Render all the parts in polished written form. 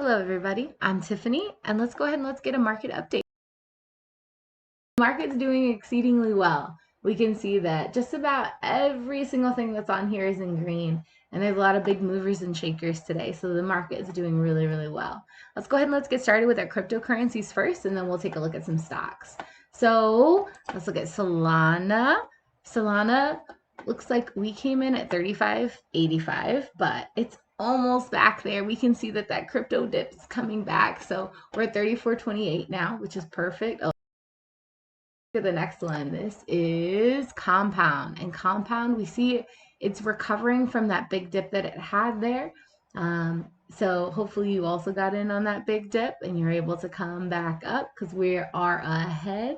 Hello everybody, I'm Tiffany, and let's go ahead and let's get a market update. The market's doing exceedingly well. We can see that just about every single thing that's on here is in green, and there's a lot of big movers and shakers today, so the market is doing really, really well. Let's go ahead and let's get started with our cryptocurrencies first, and then we'll take a look at some stocks. So let's look at Solana. Solana looks like we came in at 35.85, but it's almost back there. We can see that that crypto dip is coming back. So we're at 34.28 now, which is perfect. Oh, look at the next one. This is Compound. And Compound, we see it's recovering from that big dip that it had there. So hopefully you also got in on that big dip and you're able to come back up because we are ahead.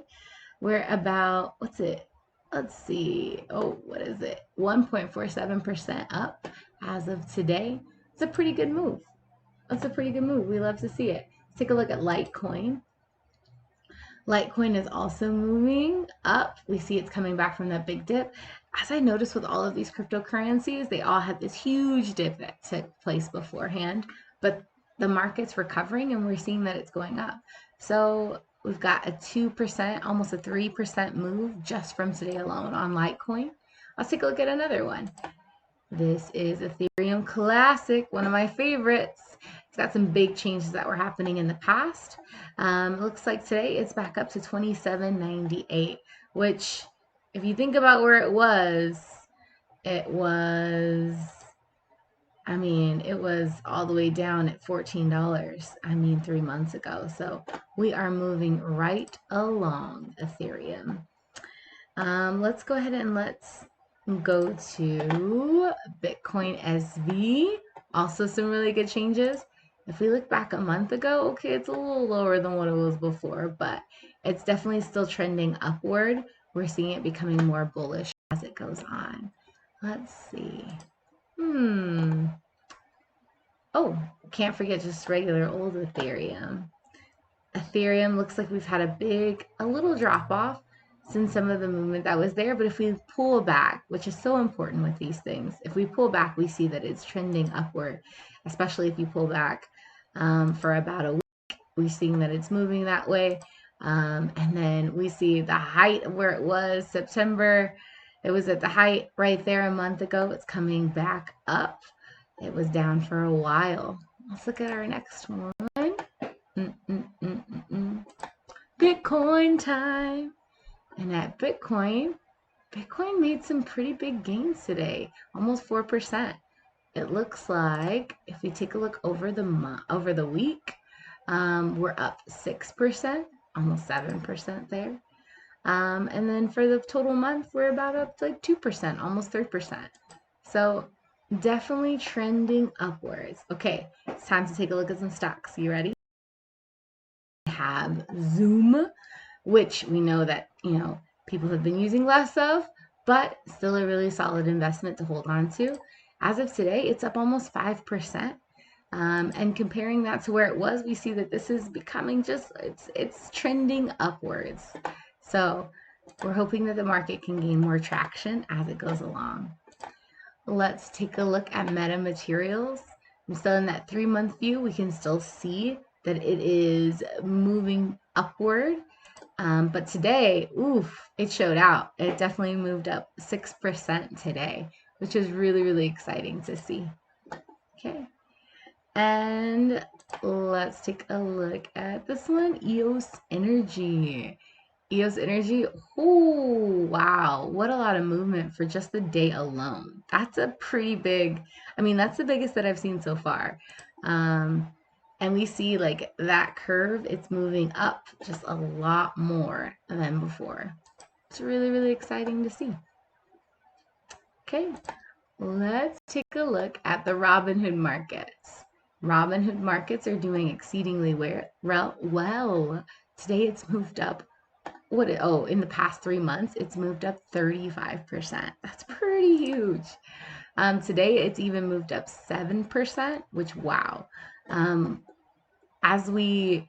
We're about, what's it? Let's see. Oh, what is it? 1.47% up as of today. It's a pretty good move. That's a pretty good move. We love to see it. Let's take a look at Litecoin. Litecoin is also moving up. We see it's coming back from that big dip. As I noticed with all of these cryptocurrencies, they all had this huge dip that took place beforehand, but the market's recovering and we're seeing that it's going up. So we've got a 2%, almost a 3% move just from today alone on Litecoin. Let's take a look at another one. This is Ethereum Classic, one of my favorites. It's got some big changes that were happening in the past. It looks like today it's back up to 27.98, which if you think about where it was all the way down at $14, 3 months ago. So we are moving right along Ethereum. Let's go ahead and let's go to Bitcoin SV. Also some really good changes. If we look back a month ago, okay, it's a little lower than what it was before, but it's definitely still trending upward. We're seeing it becoming more bullish as it goes on. Let's see. Oh, can't forget just regular old Ethereum. Ethereum looks like we've had a little drop off since some of the movement that was there. But if we pull back, which is so important with these things, if we pull back, we see that it's trending upward, especially if you pull back for about a week. We're seeing that it's moving that way. And then we see the height of where it was September. It was at the height right there a month ago. It's coming back up. It was down for a while. Let's look at our next one. Bitcoin time. And at Bitcoin made some pretty big gains today, almost 4%. It looks like if we take a look over the week, we're up 6%, almost 7% there. And then for the total month, we're about up like 2%, almost 3%. So definitely trending upwards. Okay, it's time to take a look at some stocks. You ready? We have Zoom, which we know that, people have been using less of, but still a really solid investment to hold on to. As of today, it's up almost 5%. And comparing that to where it was, we see that this is becoming it's trending upwards. So we're hoping that the market can gain more traction as it goes along. Let's take a look at Meta Materials. I'm still in that 3-month view. We can still see that it is moving upward. But today, it showed out. It definitely moved up 6% today, which is really, really exciting to see. Okay. And let's take a look at this one, EOS Energy. EOS Energy, oh, wow. What a lot of movement for just the day alone. That's a pretty big, that's the biggest that I've seen so far. And we see like that curve, it's moving up just a lot more than before. It's really, really exciting to see. Okay, let's take a look at the Robinhood markets. Robinhood markets are doing exceedingly well. Today it's moved up. In the past 3 months, it's moved up 35%. That's pretty huge. Today it's even moved up 7%, which wow. As we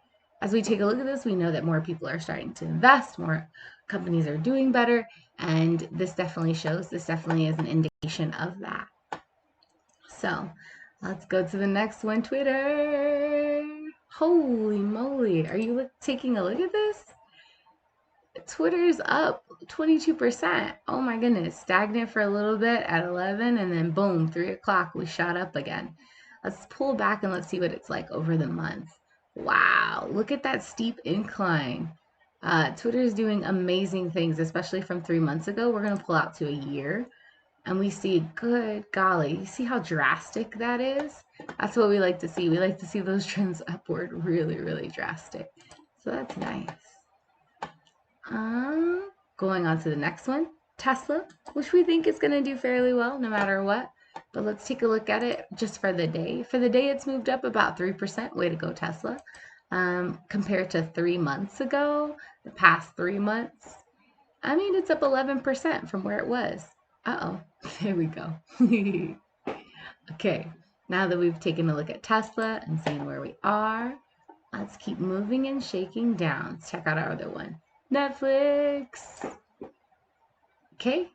take a look at this, we know that more people are starting to invest, more companies are doing better, and this definitely is an indication of that. So let's go to the next one, Twitter. Holy moly. Are you taking a look at this? Twitter's up 22%. Oh my goodness. Stagnant for a little bit at 11, and then boom, 3 o'clock, we shot up again. Let's pull back and let's see what it's like over the month. Wow, look at that steep incline. Twitter's doing amazing things, especially from 3 months ago. We're going to pull out to a year, and we see, good golly, you see how drastic that is? That's what we like to see. We like to see those trends upward really, really drastic. So that's nice. Going on to the next one, Tesla, which we think is going to do fairly well no matter what. But let's take a look at it just for the day. For the day, it's moved up about 3%. Way to go, Tesla. Compared to 3 months ago, the past 3 months, I mean, it's up 11% from where it was. Uh-oh, there we go. Okay, now that we've taken a look at Tesla and seen where we are, let's keep moving and shaking down. Let's check out our other one, Netflix. Okay,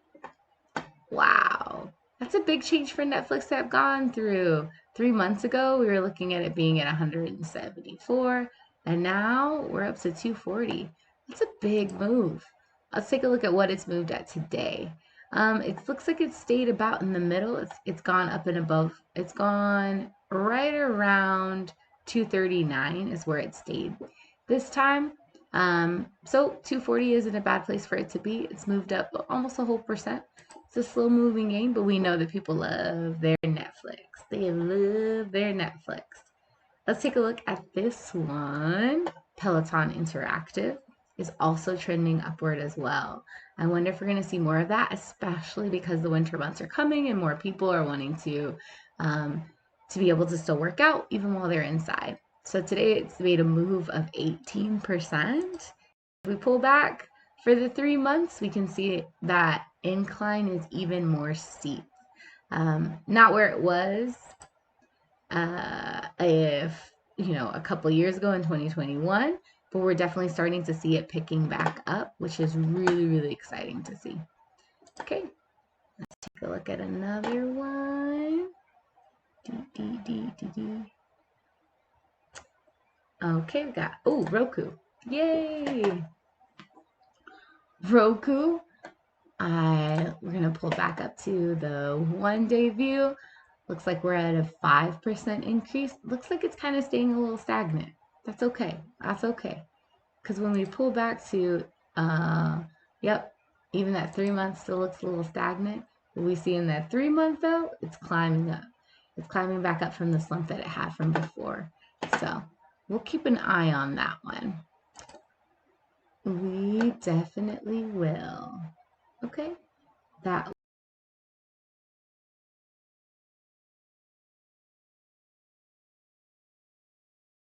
wow, that's a big change for Netflix to have gone through. 3 months ago, we were looking at it being at 174, and now we're up to 240. That's a big move. Let's take a look at what it's moved at today. It looks like it's stayed about in the middle. It's gone up and above. It's gone right around 239 is where it stayed this time. So 240 isn't a bad place for it to be. It's moved up almost a whole percent. It's a slow moving game, but we know that people love their Netflix. They love their Netflix. Let's take a look at this one. Peloton Interactive is also trending upward as well. I wonder if we're going to see more of that, especially because the winter months are coming and more people are wanting to be able to still work out even while they're inside. So today it's made a move of 18%. If we pull back for the 3 months, we can see that incline is even more steep. Not where it was if a couple years ago in 2021, but we're definitely starting to see it picking back up, which is really, really exciting to see. Okay, let's take a look at another one. Okay, we got, Roku. Yay! Roku. We're going to pull back up to the 1-day view. Looks like we're at a 5% increase. Looks like it's kind of staying a little stagnant. That's okay. That's okay. Because when we pull back to, even that 3 months still looks a little stagnant. What we see in that 3 month though, it's climbing up. It's climbing back up from the slump that it had from before. So we'll keep an eye on that one. We definitely will. Okay, that